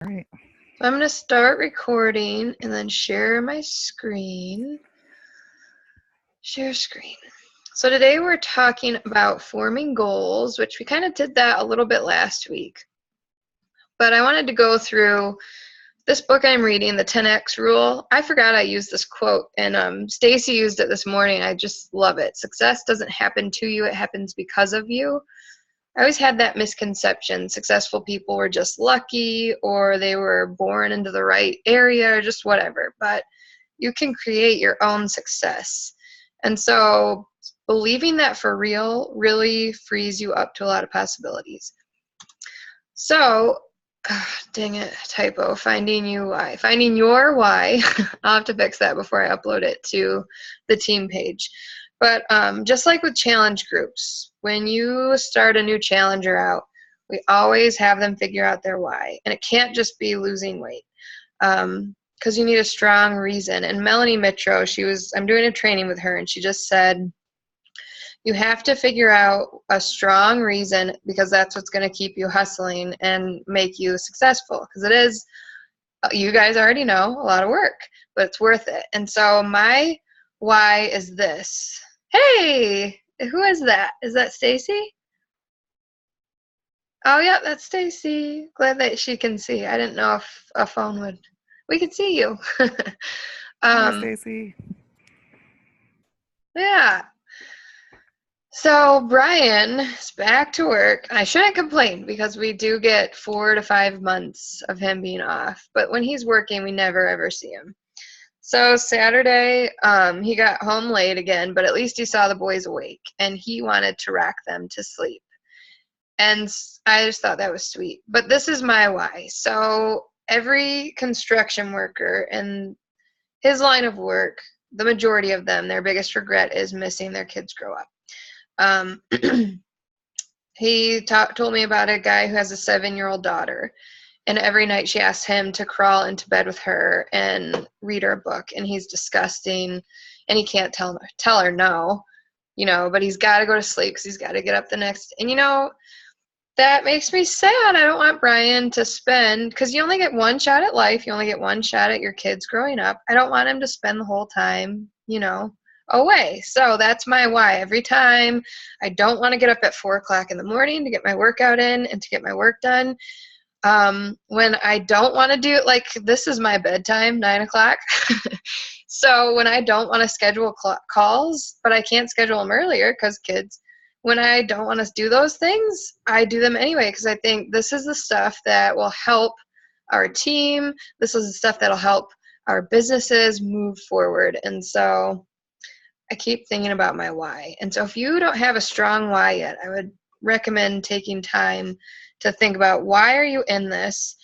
All right. So I'm going to start recording and then share my screen. Share screen. So today we're talking about forming goals, which we kind of did that a little bit last week. But I wanted to go through this book I'm reading, The 10X Rule. I forgot I used this quote, and Stacy used it this morning. I just love it. Success doesn't happen to you, it happens because of you. I always had that misconception. Successful people were just lucky, or they were born into the right area, or just whatever. But you can create your own success. And so believing that for real really frees you up to a lot of possibilities. So, dang it, typo, finding your why. I'll have to fix that before I upload it to the team page. But just like with challenge groups, when you start a new challenger out, we always have them figure out their why. And it can't just be losing weight, because you need a strong reason. And Melanie Mitro, I'm doing a training with her, and she just said, you have to figure out a strong reason, because that's what's going to keep you hustling and make you successful, because it is, you guys already know, a lot of work, but it's worth it. And so my why is this. Hey, who is that? Is that Stacy? Oh yeah, that's Stacy. Glad that she can see. I didn't know if a phone would. We could see you. Hi, um, Stacy. yeah. So Brian is back to work. I shouldn't complain, because we do get 4 to 5 months of him being off. But when he's working, we never ever see him. So Saturday, he got home late again, but at least he saw the boys awake, and he wanted to rock them to sleep. And I just thought that was sweet. But this is my why. So every construction worker in his line of work, the majority of them, their biggest regret is missing their kids grow up. He told me about a guy who has a 7-year-old daughter, and every night she asks him to crawl into bed with her and read her a book, and he's disgusting, and he can't tell her no, but he's got to go to sleep because he's got to get up the next. And that makes me sad. I don't want Brian to spend, because you only get one shot at life. You only get one shot at your kids growing up. I don't want him to spend the whole time, away. So that's my why. Every time I don't want to get up at 4 o'clock in the morning to get my workout in and to get my work done. When I don't want to do it, like this is my bedtime, 9 o'clock. So when I don't want to schedule calls, but I can't schedule them earlier because kids, when I don't want to do those things, I do them anyway, because I think this is the stuff that will help our team. This is the stuff that'll help our businesses move forward. And so I keep thinking about my why. And so if you don't have a strong why yet, I would recommend taking time to think about, why are you in this?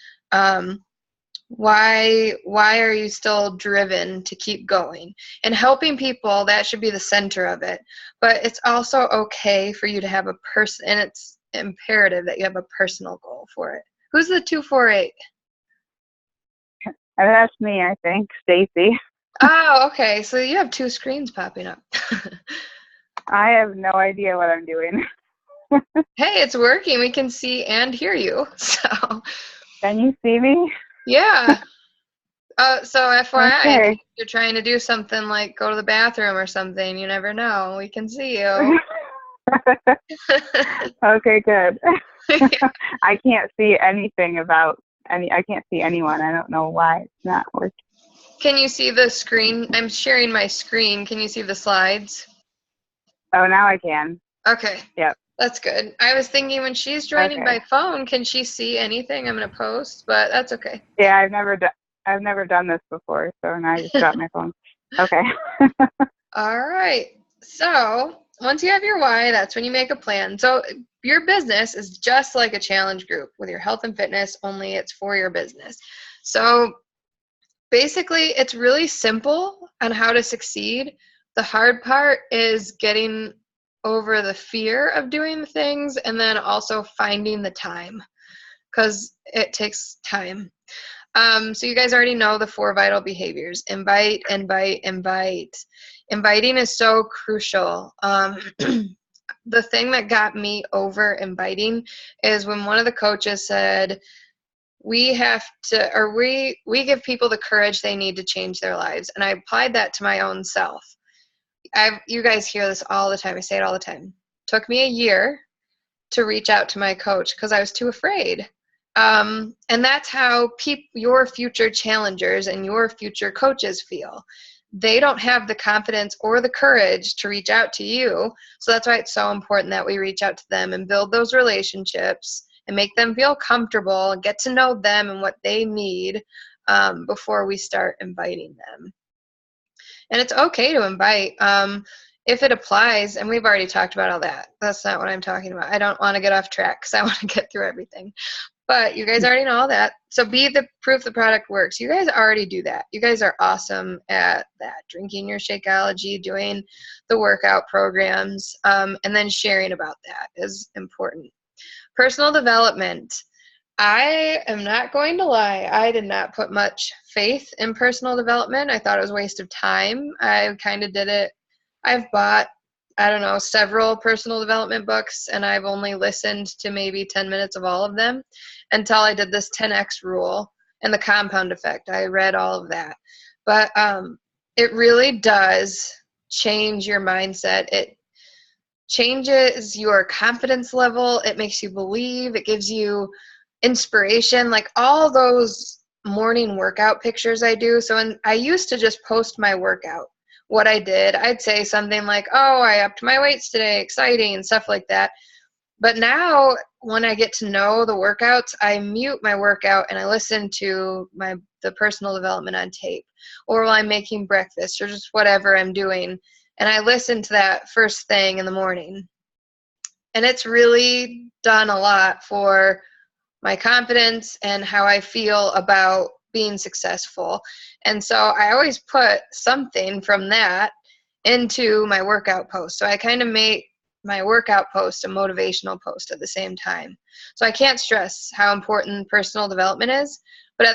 Why are you still driven to keep going? And helping people, that should be the center of it. But it's also okay for you to have a person, and it's imperative that you have a personal goal for it. Who's the 248? That's me, I think, Stacy. Oh, okay. So you have 2 screens popping up. I have no idea what I'm doing. Hey, it's working. We can see and hear you. So Can you see me? yeah. So FYI, Okay. if you're trying to do something like go to the bathroom or something, you never know. We can see you. Okay, good. I can't see anything I can't see anyone. I don't know why it's not working. Can you see the screen? I'm sharing my screen. Can you see the slides? Oh, now I can. Okay. Yep. That's good. I was thinking, when she's joining by phone, can she see anything I'm going to post? But that's okay. Yeah, I've never done this before, so now I just got my phone. Okay. All right. So once you have your why, that's when you make a plan. So your business is just like a challenge group with your health and fitness, only it's for your business. So basically, it's really simple on how to succeed. The hard part is getting over the fear of doing the things, and then also finding the time, because it takes time. So you guys already know the 4 vital behaviors: invite, invite, invite. Inviting is so crucial. The thing that got me over inviting is when one of the coaches said, we have to, or we give people the courage they need to change their lives. And I applied that to my own self. You guys hear this all the time. I say it all the time. Took me a year to reach out to my coach because I was too afraid. And that's how your future challengers and your future coaches feel. They don't have the confidence or the courage to reach out to you. So that's why it's so important that we reach out to them and build those relationships and make them feel comfortable and get to know them and what they need before we start inviting them. And it's okay to invite if it applies, and we've already talked about all that. That's not what I'm talking about. I don't want to get off track because I want to get through everything. But you guys already know all that. So be the proof the product works. You guys already do that. You guys are awesome at that. Drinking your Shakeology, doing the workout programs, and then sharing about that is important. Personal development. I am not going to lie. I did not put much faith in personal development. I thought it was a waste of time. I kind of did it. I've bought, I don't know, several personal development books, and I've only listened to maybe 10 minutes of all of them until I did this 10X rule and the compound effect. I read all of that. But it really does change your mindset. It changes your confidence level. It makes you believe. It gives you inspiration, like all those morning workout pictures I do. So I used to just post my workout, what I did. I'd say something like, oh, I upped my weights today, exciting, and stuff like that. But now when I get to know the workouts, I mute my workout and I listen to the personal development on tape, or while I'm making breakfast, or just whatever I'm doing. And I listen to that first thing in the morning. And it's really done a lot for my confidence and how I feel about being successful. And so I always put something from that into my workout post. So I kind of make my workout post a motivational post at the same time. So I can't stress how important personal development is. But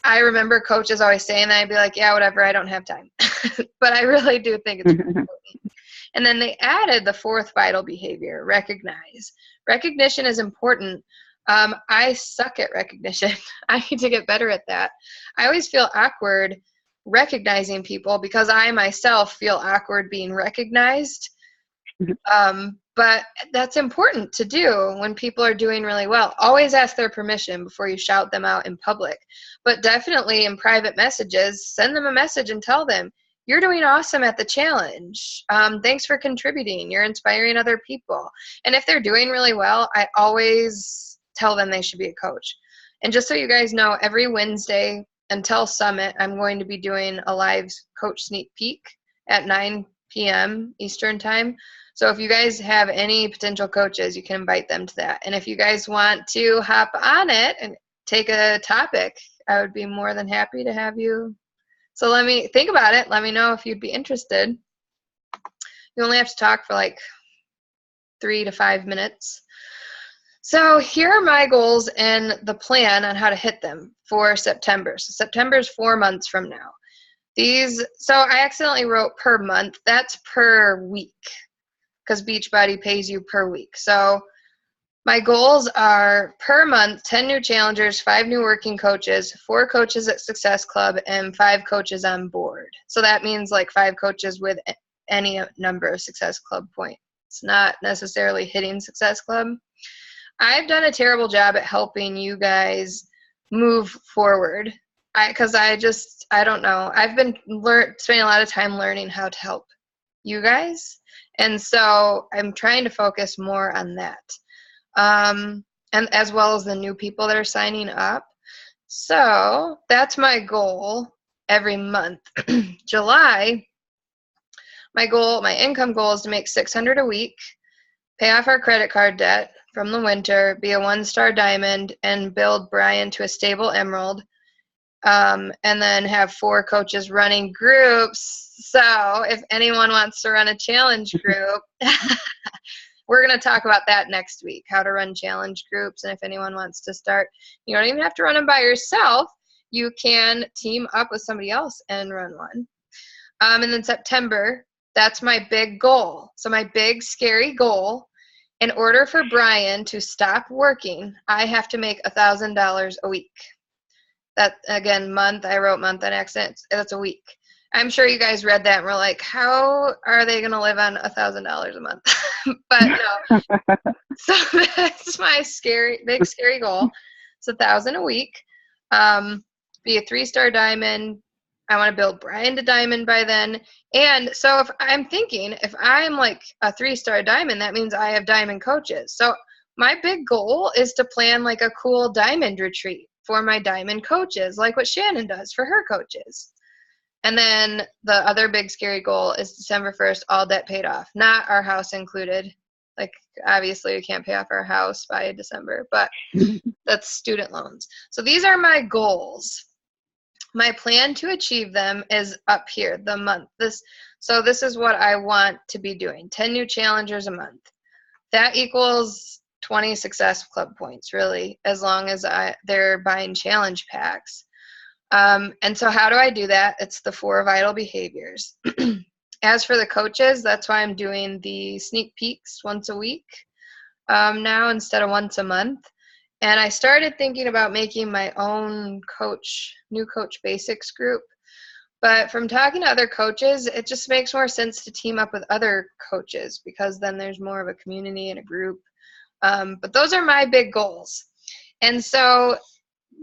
I remember coaches always saying that. I'd be like, yeah, whatever, I don't have time. But I really do think it's important. And then they added the fourth vital behavior, recognize. Recognition is important. I suck at recognition. I need to get better at that. I always feel awkward recognizing people because I myself feel awkward being recognized. But that's important to do when people are doing really well. Always ask their permission before you shout them out in public. But definitely in private messages, send them a message and tell them, you're doing awesome at the challenge. Thanks for contributing. You're inspiring other people. And if they're doing really well, I always tell them they should be a coach. And just so you guys know, every Wednesday until Summit, I'm going to be doing a live coach sneak peek at 9 p.m. Eastern time. So if you guys have any potential coaches, you can invite them to that. And if you guys want to hop on it and take a topic, I would be more than happy to have you. So let me think about it. Let me know if you'd be interested. You only have to talk for like 3 to 5 minutes. So here are my goals and the plan on how to hit them for September. So September is 4 months from now. So I accidentally wrote per month. That's per week because Beachbody pays you per week. So my goals are per month, 10 new challengers, 5 new working coaches, 4 coaches at Success Club, and 5 coaches on board. So that means like 5 coaches with any number of Success Club points. It's not necessarily hitting Success Club. I've done a terrible job at helping you guys move forward because I don't know. I've been spending a lot of time learning how to help you guys. And so I'm trying to focus more on that. And as well as the new people that are signing up. So that's my goal every month. July, my income goal is to make $600 a week, pay off our credit card debt from the winter, be a 1-star diamond, and build Brian to a stable emerald. And then have 4 coaches running groups. So if anyone wants to run a challenge group, we're going to talk about that next week, how to run challenge groups. And if anyone wants to start, you don't even have to run them by yourself. You can team up with somebody else and run one. And then September, that's my big goal. So my big scary goal In order for Brian to stop working, I have to make $1,000 a week. That, again, month, I wrote month on accident. That's a week. I'm sure you guys read that and were like, how are they going to live on $1,000 a month? But no. So that's my big scary goal. It's $1,000 a week. Be a 3-star diamond. I want to build Brian to diamond by then. And so if I'm like a 3-star diamond, that means I have diamond coaches. So my big goal is to plan like a cool diamond retreat for my diamond coaches, like what Shannon does for her coaches. And then the other big scary goal is December 1st, all debt paid off, not our house included. Like, obviously, we can't pay off our house by December, but that's student loans. So these are my goals. My plan to achieve them is up here, the month. So this is what I want to be doing, 10 new challengers a month. That equals 20 Success Club points, really, as long as they're buying challenge packs. And so how do I do that? It's the 4 vital behaviors. As for the coaches, that's why I'm doing the sneak peeks once a week now instead of once a month. And I started thinking about making my own new coach basics group. But from talking to other coaches, it just makes more sense to team up with other coaches because then there's more of a community and a group. But those are my big goals. And so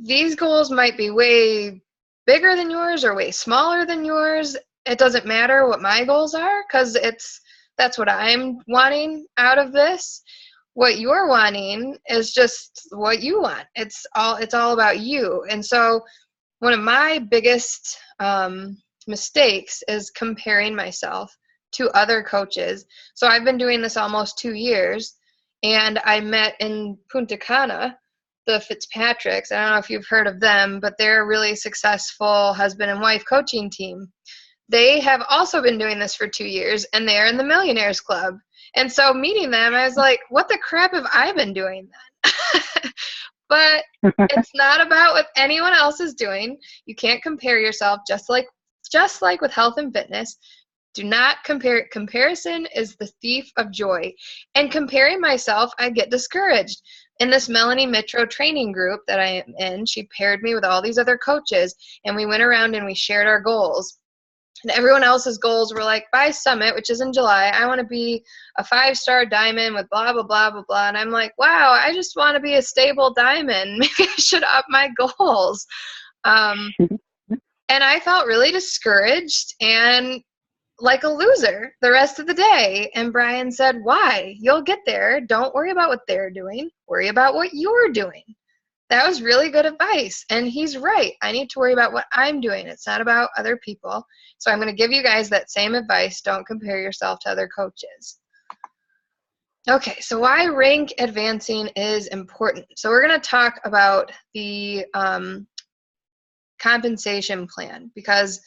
these goals might be way bigger than yours or way smaller than yours. It doesn't matter what my goals are because that's what I'm wanting out of this. What you're wanting is just what you want. It's all about you. And so one of my biggest mistakes is comparing myself to other coaches. So I've been doing this almost 2 years, and I met in Punta Cana the Fitzpatricks. I don't know if you've heard of them, but they're a really successful husband and wife coaching team. They have also been doing this for 2 years, and they're in the Millionaires Club. And so meeting them, I was like, what the crap have I been doing then? But it's not about what anyone else is doing. You can't compare yourself, just like with health and fitness. Do not compare. Comparison is the thief of joy. And comparing myself, I get discouraged. In this Melanie Mitro training group that I am in, she paired me with all these other coaches, and we went around and we shared our goals. And everyone else's goals were like, by Summit, which is in July, I want to be a 5-star diamond with blah, blah, blah, blah, blah. And I'm like, wow, I just want to be a stable diamond. Maybe I should up my goals. And I felt really discouraged and like a loser the rest of the day. And Brian said, why? You'll get there. Don't worry about what they're doing. Worry about what you're doing. That was really good advice. And he's right. I need to worry about what I'm doing. It's not about other people. So I'm going to give you guys that same advice. Don't compare yourself to other coaches. Okay, so why rank advancing is important. So we're going to talk about the compensation plan because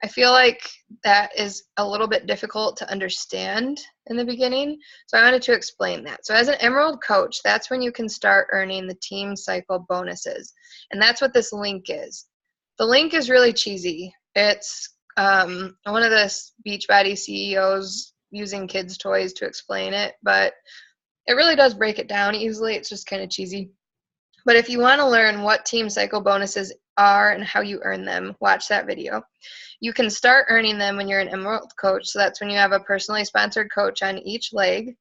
I feel like that is a little bit difficult to understand in the beginning. So I wanted to explain that. So as an Emerald coach, that's when you can start earning the team cycle bonuses. And that's what this link is. The link is really cheesy. It's one of the Beachbody CEOs using kids' toys to explain it, but it really does break it down easily. It's just kind of cheesy. But if you want to learn what team cycle bonuses are and how you earn them, watch that video. You can start earning them when you're an Emerald coach. So that's when you have a personally sponsored coach on each leg.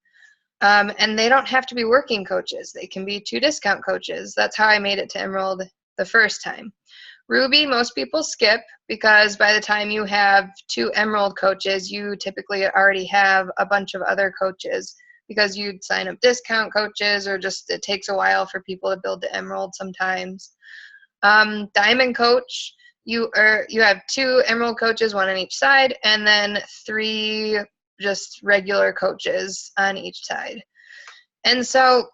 And they don't have to be working coaches. They can be 2 discount coaches. That's how I made it to Emerald the first time. Ruby, most people skip because by the time you have 2 Emerald coaches, you typically already have a bunch of other coaches because you'd sign up discount coaches or just it takes a while for people to build to Emerald sometimes. Diamond coach, you have 2 Emerald coaches, 1 on each side, and then 3 just regular coaches on each side. And so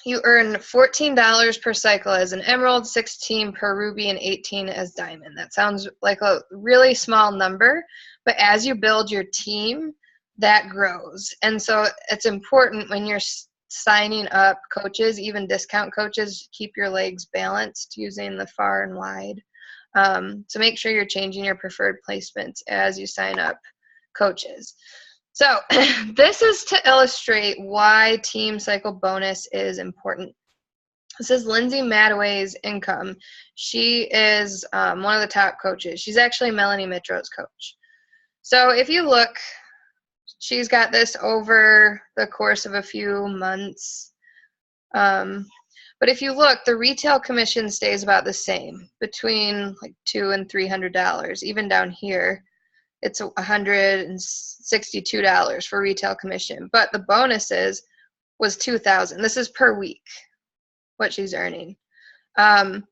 you earn $14 per cycle as an Emerald, $16 per Ruby, and $18 as Diamond. That sounds like a really small number, but as you build your team, that grows. And so it's important when you're signing up coaches, even discount coaches, keep your legs balanced using the far and wide. So make sure you're changing your preferred placements as you sign up coaches. So this is to illustrate why team cycle bonus is important. This is Lindsay Madaway's income. She is one of the top coaches. She's actually Melanie Mitro's coach. So if you look, she's got this over the course of a few months. But if you look, the retail commission stays about the same, between like $200 and $300. Even down here, it's $162 for retail commission. But the bonuses was $2,000. This is per week, what she's earning. And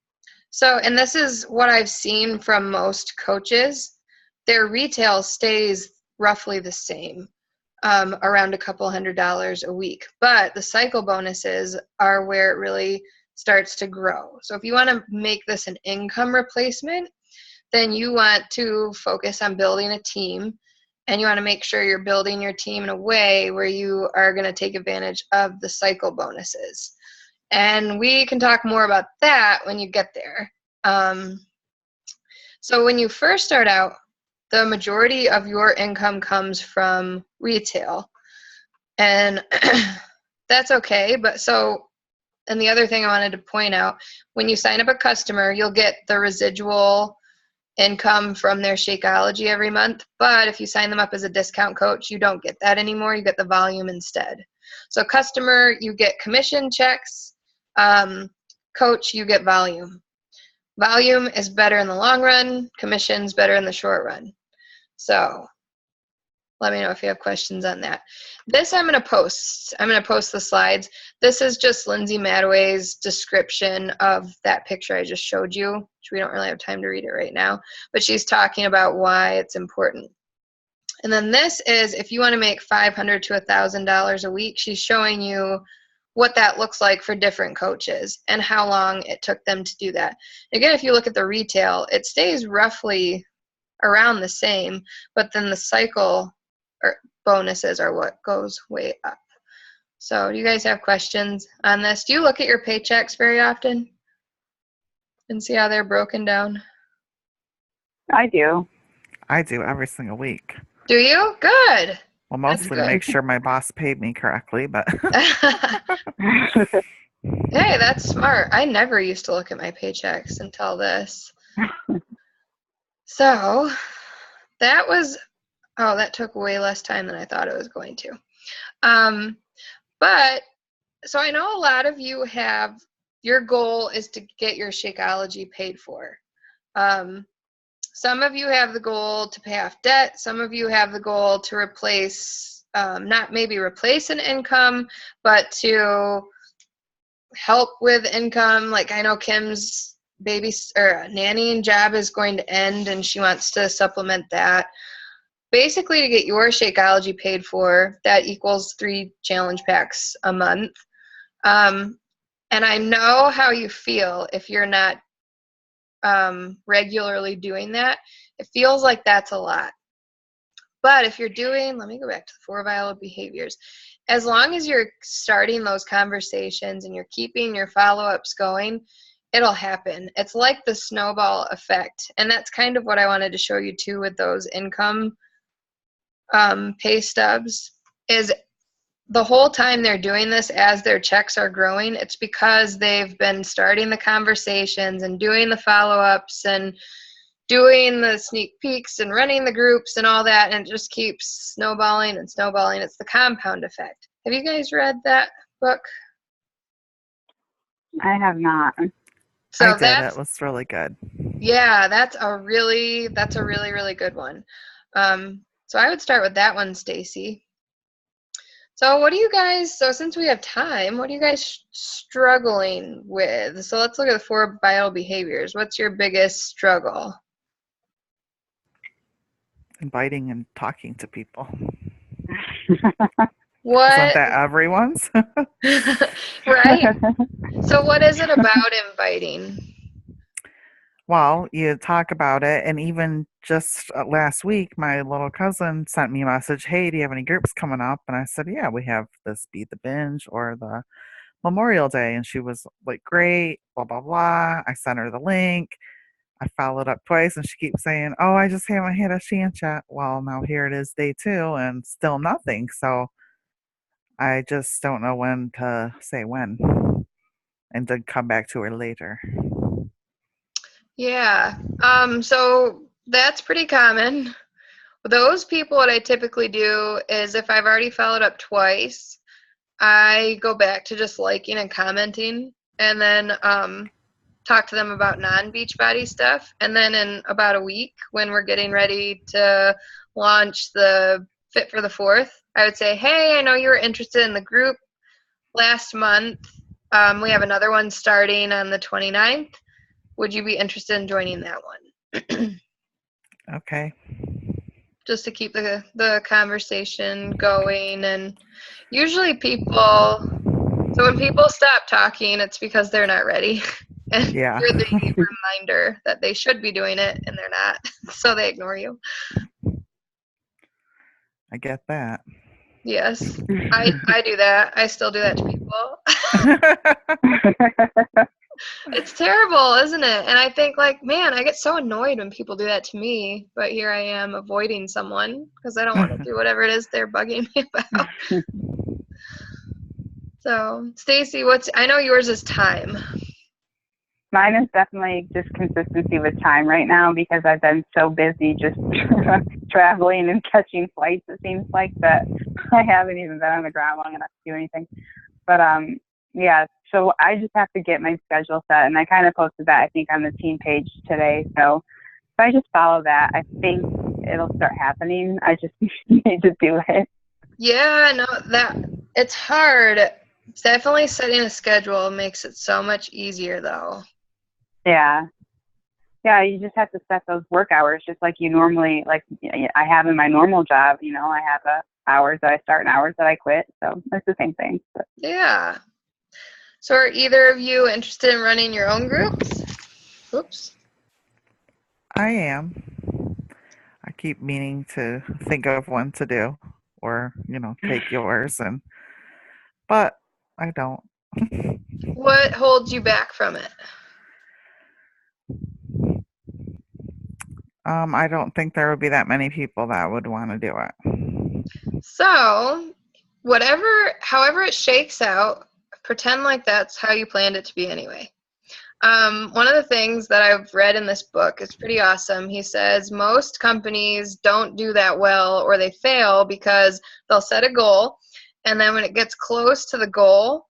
this is what I've seen from most coaches. Their retail stays roughly the same, around a couple $100 a week. But the cycle bonuses are where it really starts to grow. So if you want to make this an income replacement, then you want to focus on building a team, and you want to make sure you're building your team in a way where you are going to take advantage of the cycle bonuses. And we can talk more about that when you get there. So when you first start out, the majority of your income comes from retail. And that's okay. And the other thing I wanted to point out, when you sign up a customer, you'll get the residual income from their Shakeology every month. But if you sign them up as a discount coach, you don't get that anymore. You get the volume instead. So customer, you get commission checks. Coach, you get volume. Volume is better in the long run. Commission's better in the short run. So let me know if you have questions on that. This I'm going to post. I'm going to post the slides. This is just Lindsay Madaway's description of that picture I just showed you, which we don't really have time to read it right now. But she's talking about why it's important. And then this is if you want to make $500 to $1,000 a week, she's showing you what that looks like for different coaches and how long it took them to do that. Again, if you look at the retail, it stays roughly around the same, but then the cycle or bonuses are what goes way up. So do you guys have questions on this? Do you look at your paychecks very often and see how they're broken down? I do. I do every single week. Do you? Good. Well, mostly to make sure my boss paid me correctly, but Hey, that's smart. I never used to look at my paychecks until this. So that was, that took way less time than I thought it was going to. But, so I know a lot of you have, your goal is to get your Shakeology paid for. Some of you have the goal to pay off debt. Some of you have the goal to replace, not maybe replace an income, but to help with income. Like I know Kim's nannying job is going to end and she wants to supplement that. Basically, to get your Shakeology paid for, that equals 3 challenge packs a month. And I know how you feel if you're not regularly doing that. It feels like that's a lot. But if you're doing, let me go back to the 4 vital behaviors. As long as you're starting those conversations and you're keeping your follow-ups going, it'll happen. It's like the snowball effect. And that's kind of what I wanted to show you too with those income pay stubs, is the whole time they're doing this as their checks are growing, it's because they've been starting the conversations and doing the follow-ups and doing the sneak peeks and running the groups and all that, and it just keeps snowballing and snowballing. It's the compound effect. Have you guys read that book? I have not. So I did. It was really good. Yeah, that's a really, really good one. So I would start with that one, Stacy. So what do you guys, so since we have time, what are you guys struggling with? So let's look at the 4 vital behaviors. What's your biggest struggle? Inviting and talking to people. What? Isn't that everyone's? Right? So what is it about inviting? Well, you talk about it, and even just last week, my little cousin sent me a message, hey, do you have any groups coming up? And I said, yeah, we have this Beat the Binge or the Memorial Day. And she was like, great, blah, blah, blah. I sent her the link. I followed up twice, and she keeps saying, "Oh, I just haven't had a chance yet." Well, now here it is, day 2, and still nothing. So I just don't know when to say when, and then come back to her later. Yeah. So that's pretty common. Those people, what I typically do is if I've already followed up twice, I go back to just liking and commenting, and then talk to them about non-Beachbody stuff. And then in about a week, when we're getting ready to launch the Fit for the 4th, I would say, hey, I know you were interested in the group last month. We have another one starting on the 29th. Would you be interested in joining that one? Okay. Just to keep the conversation going. And usually so when people stop talking, it's because they're not ready. And Yeah. you're the reminder that they should be doing it and they're not. So they ignore you. I get that. Yes. I do that. I still do that to people. It's terrible, isn't it? And I think, like, man, I get so annoyed when people do that to me, but here I am avoiding someone because I don't want to do whatever it is they're bugging me about. So, Stacy, I know yours is time. Mine is definitely just consistency with time right now because I've been so busy just traveling and catching flights, it seems like, that I haven't even been on the ground long enough to do anything. But yeah, so I just have to get my schedule set, and I kind of posted that, I think, on the team page today. So if I just follow that, I think it'll start happening. I just need to do it. Yeah, no, it's hard. Definitely setting a schedule makes it so much easier, though. Yeah, you just have to set those work hours just like you normally, like I have in my normal job. I have hours that I start and hours that I quit. So it's the same thing. But. Yeah. So are either of you interested in running your own groups? Oops. I am. I keep meaning to think of one to do, or take yours, but I don't. What holds you back from it? I don't think there would be that many people that would want to do it. So, however it shakes out, pretend like that's how you planned it to be anyway. One of the things that I've read in this book is pretty awesome. He says most companies don't do that well, or they fail because they'll set a goal, and then when it gets close to the goal,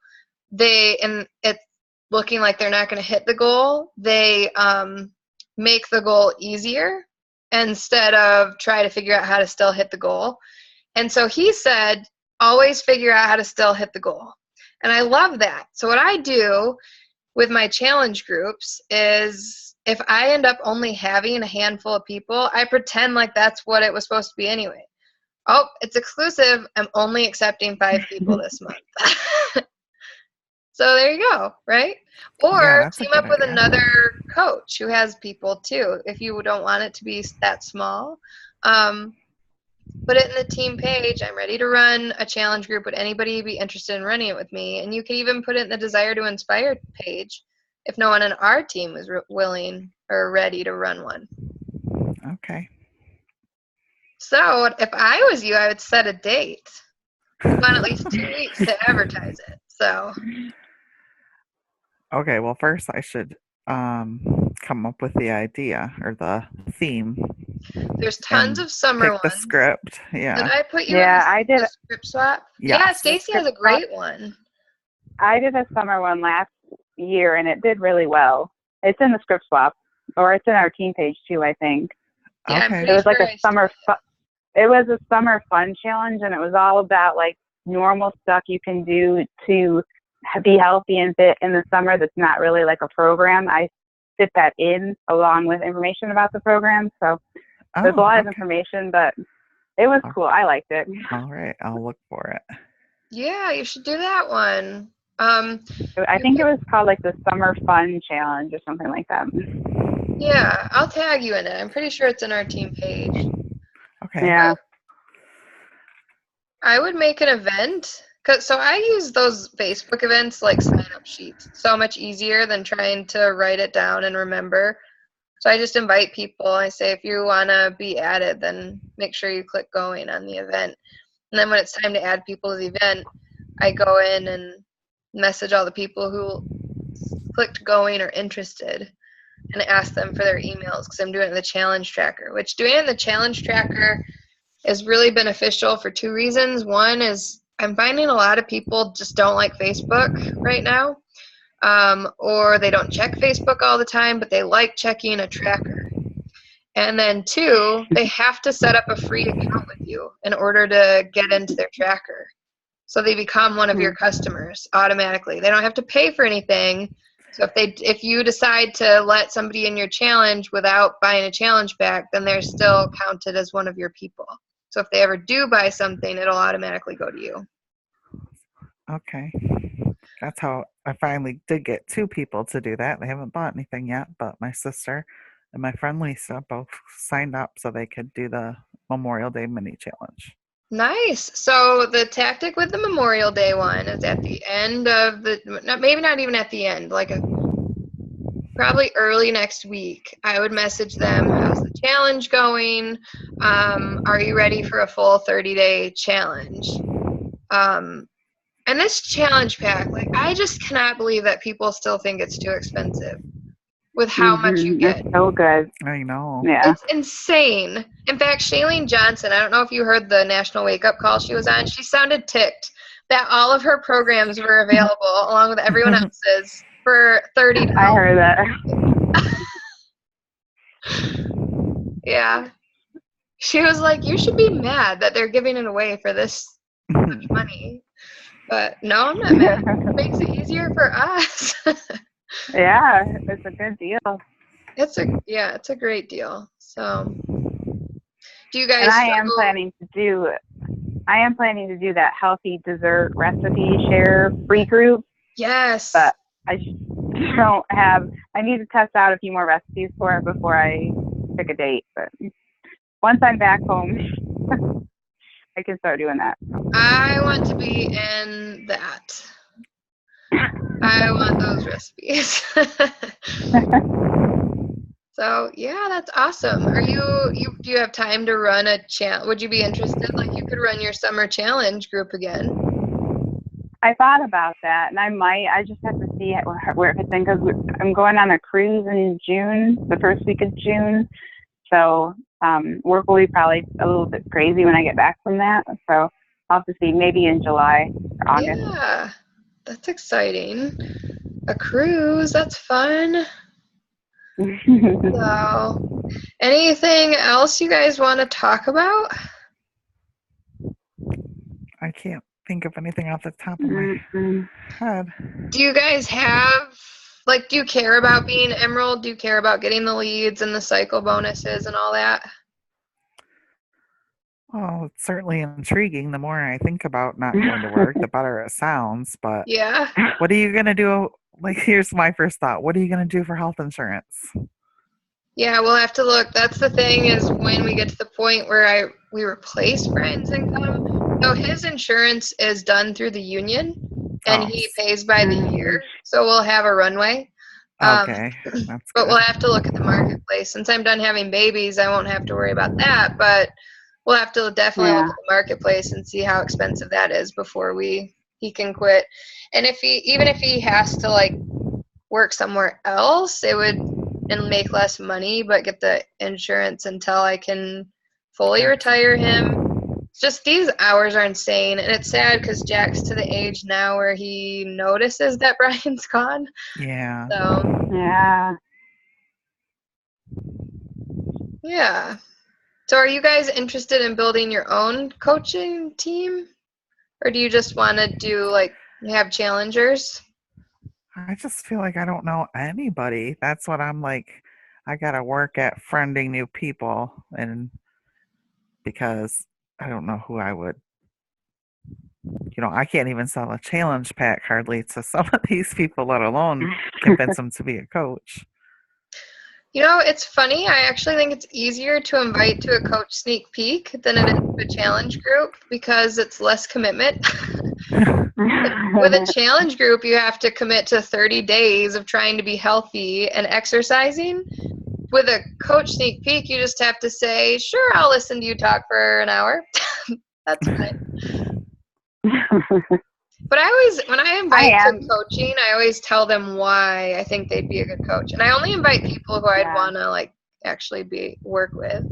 and it's looking like they're not going to hit the goal, they make the goal easier instead of try to figure out how to still hit the goal. And so he said, always figure out how to still hit the goal. And I love that. So what I do with my challenge groups is if I end up only having a handful of people, I pretend like that's what it was supposed to be anyway. Oh, it's exclusive. I'm only accepting 5 people this month. So there you go, right? Or Yeah, team up with another coach who has people too, if you don't want it to be that small. Put it in the team page. I'm ready to run a challenge group. Would anybody be interested in running it with me? And you can even put it in the Desire to Inspire page if no one on our team is willing or ready to run one. Okay. So if I was you, I would set a date. You want at least 2 weeks to advertise it. So. Okay, well, first I should come up with the idea or the theme. There's tons of summer pick ones. the script. Yeah. Did I put you I did the script swap? Yes. Yeah, Stacy has a great one. I did a summer one last year, and it did really well. It's in the script swap, or it's in our team page too, I think. Yeah, okay. It was like a summer it was a summer fun challenge, and it was all about like normal stuff you can do to be healthy and fit in the summer that's not really like a program. I fit that in along with information about the program. So there's a lot of information, but it was cool. I liked it. All right. I'll look for it. Yeah, you should do that one. I think it was called like the Summer Fun Challenge or something like that. Yeah, I'll tag you in it. I'm pretty sure it's in our team page. Okay. Yeah. I would make an event. So I use those Facebook events like sign-up sheets. So much easier than trying to write it down and remember. So I just invite people. I say, if you want to be added, then make sure you click going on the event. And then when it's time to add people to the event, I go in and message all the people who clicked going or interested and ask them for their emails, because I'm doing it in the challenge tracker, which doing it in the challenge tracker is really beneficial for 2 reasons. One is I'm finding a lot of people just don't like Facebook right now, or they don't check Facebook all the time, but they like checking a tracker. And then 2, they have to set up a free account with you in order to get into their tracker. So they become one of your customers automatically. They don't have to pay for anything. So if you decide to let somebody in your challenge without buying a challenge pack, then they're still counted as one of your people. So if they ever do buy something, it'll automatically go to you. Okay. That's how I finally did get 2 people to do that. They haven't bought anything yet, but my sister and my friend Lisa both signed up so they could do the Memorial Day mini challenge. Nice. So the tactic with the Memorial Day one is at the end of maybe not even at the end, like probably early next week, I would message them, how's the challenge going? Are you ready for a full 30-day challenge? And this challenge pack, like, I just cannot believe that people still think it's too expensive with how much you get. It's so good. I know. Yeah. It's insane. In fact, Shailene Johnson, I don't know if you heard the National Wake Up Call she was on, she sounded ticked that all of her programs were available along with everyone else's for $30. I heard that. Yeah. She was like, you should be mad that they're giving it away for this much money. But no, I'm not mad. It makes it easier for us. Yeah, it's a good deal. It's a great deal. So do you guys And I am planning to do that healthy dessert recipe share free group. Yes. But I need to test out a few more recipes for it before I pick a date. But once I'm back home, I can start doing that. I want to be in that. I want those recipes. So yeah, that's awesome. Do you have time to run a challenge? Would you be interested? Like, you could run your summer challenge group again. I thought about that, and I might. I just have to see where it fits in, because I'm going on a cruise in June, the first week of June. So work will be probably a little bit crazy when I get back from that. So I'll have to see, maybe in July or August. Yeah, that's exciting. A cruise, that's fun. So, anything else you guys want to talk about? I can't think of anything off the top of my head. Do you guys have, like, do you care about being Emerald? Do you care about getting the leads and the cycle bonuses and all that? Well, it's certainly intriguing. The more I think about not going to work, the better it sounds. But Yeah. what are you going to do? Like, here's my first thought. What are you going to do for health insurance? Yeah, we'll have to look. That's the thing, is when we get to the point where we replace Brian's income. So his insurance is done through the union, and he pays by the year. So we'll have a runway. Okay, that's but good. we'll have to look at the marketplace. Since I'm done having babies, I won't have to worry about that. But we'll have to definitely look at the marketplace and see how expensive that is before he can quit. And even if he has to, like, work somewhere else, and make less money, but get the insurance until I can fully retire him. It's just, these hours are insane, and it's sad because Jack's to the age now where he notices that Brian's gone. Yeah. So yeah. So are you guys interested in building your own coaching team, or do you just want to do, like, have challengers? I just feel like I don't know anybody. That's what I'm like. I got to work at friending new people, and because I don't know who I would, I can't even sell a challenge pack hardly to some of these people, let alone convince them to be a coach. It's funny. I actually think it's easier to invite to a coach sneak peek than it is to a challenge group, because it's less commitment. With a challenge group, you have to commit to 30 days of trying to be healthy and exercising. with a coach sneak peek, you just have to say, sure, I'll listen to you talk for an hour. That's fine. But I always, when I invite to coaching, I always tell them why I think they'd be a good coach. And I only invite people who I'd want to like actually work with.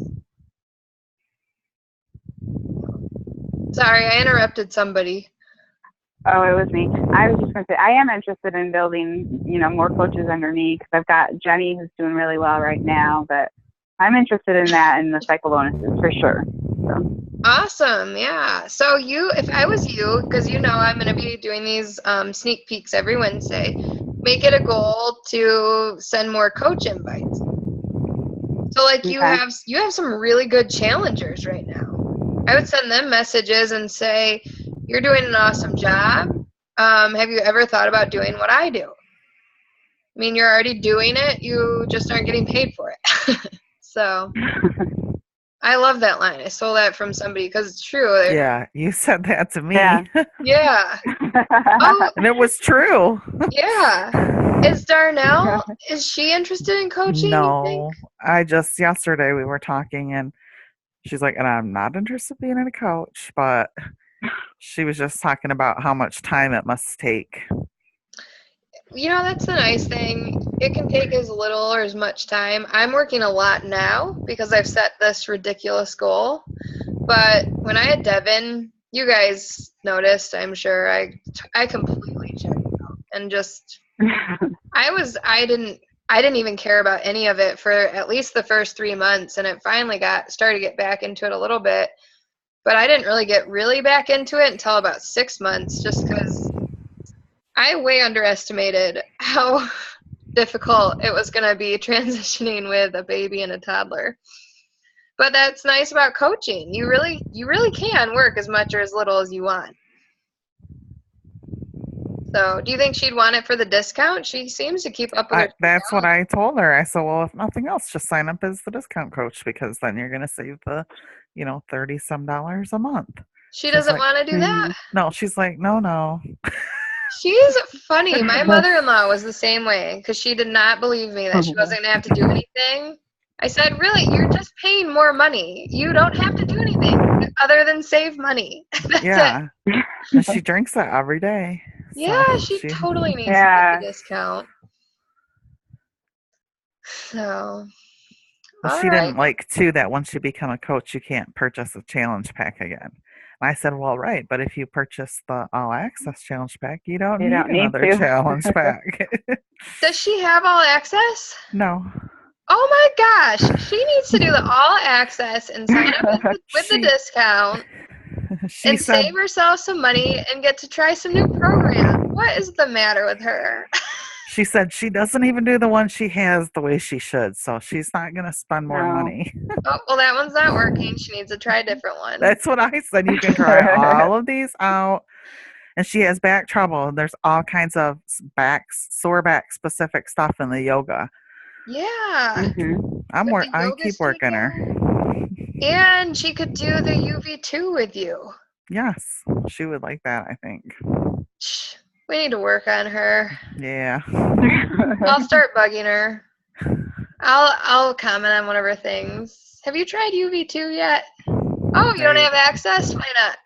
Sorry, I interrupted somebody. Oh, it was me. I was just going to say, I am interested in building, more coaches under me because I've got Jenny who's doing really well right now, but I'm interested in that and the cycle bonuses for sure. So. Awesome. Yeah. So if I was you, because I'm going to be doing these sneak peeks every Wednesday, make it a goal to send more coach invites. So like you have some really good challengers right now. I would send them messages and say, you're doing an awesome job. Have you ever thought about doing what I do? I mean, you're already doing it. You just aren't getting paid for it. So I love that line. I stole that from somebody because it's true. Yeah, you said that to me. Yeah. Oh, and it was true. Yeah. Is Darnell, is she interested in coaching? No. Yesterday we were talking and she's like, and I'm not interested in being a coach, but she was just talking about how much time it must take. That's the nice thing. It can take as little or as much time. I'm working a lot now because I've set this ridiculous goal. But when I had Devin, you guys noticed, I'm sure, I completely checked out and just I didn't even care about any of it for at least the first 3 months, and it finally started to get back into it a little bit. But I didn't really get back into it until about 6 months, just because I way underestimated how difficult it was going to be transitioning with a baby and a toddler. But that's nice about coaching. You really can work as much or as little as you want. So, do you think she'd want it for the discount? She seems to keep up with her. That's what I told her. I said, well, if nothing else, just sign up as the discount coach because then you're going to save the, $30-some a month. She doesn't want to do that? No, she's like, no. She's funny. My mother-in-law was the same way because she did not believe me that she wasn't going to have to do anything. I said, really, you're just paying more money. You don't have to do anything other than save money. That's it. And she drinks that every day. Yeah, she totally needs to get the discount. So, well, she didn't like, too, that once you become a coach, you can't purchase a challenge pack again. And I said, well, right, but if you purchase the All Access challenge pack, you don't need another challenge pack. Does she have All Access? No. Oh my gosh, she needs to do the All Access and sign up with the discount and save herself some money and get to try some new program. What is the matter with her? She said she doesn't even do the one she has the way she should, so she's not going to spend more money. Oh, well, that one's not working. She needs to try a different one. That's what I said. You can try all of these out. And she has back trouble. There's all kinds of sore back specific stuff in the yoga. Yeah. I keep working her. And she could do the UV2 with you. Yes, she would like that, I think. We need to work on her. Yeah. I'll start bugging her. I'll comment on one of her things. Have you tried UV2 yet? Oh, you don't have access? Why not?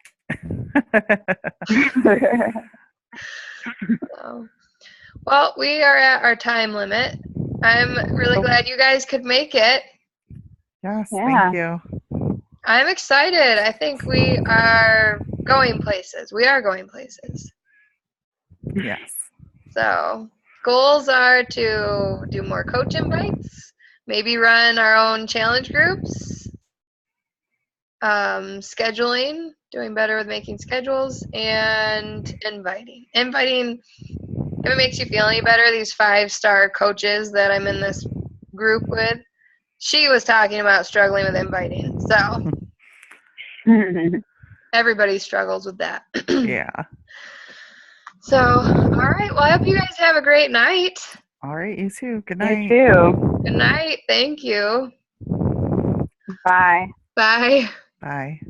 Well, we are at our time limit. I'm really glad you guys could make it. Yes, thank you. I'm excited. I think we are going places. We are going places. Yes. So, goals are to do more coach invites, maybe run our own challenge groups, scheduling, doing better with making schedules, and inviting. If it makes you feel any better, these 5-star coaches that I'm in this group with, she was talking about struggling with inviting. So everybody struggles with that. Yeah. So, all right. Well, I hope you guys have a great night. All right, you too. Good night. You too. Good night. Thank you. Bye. Bye. Bye.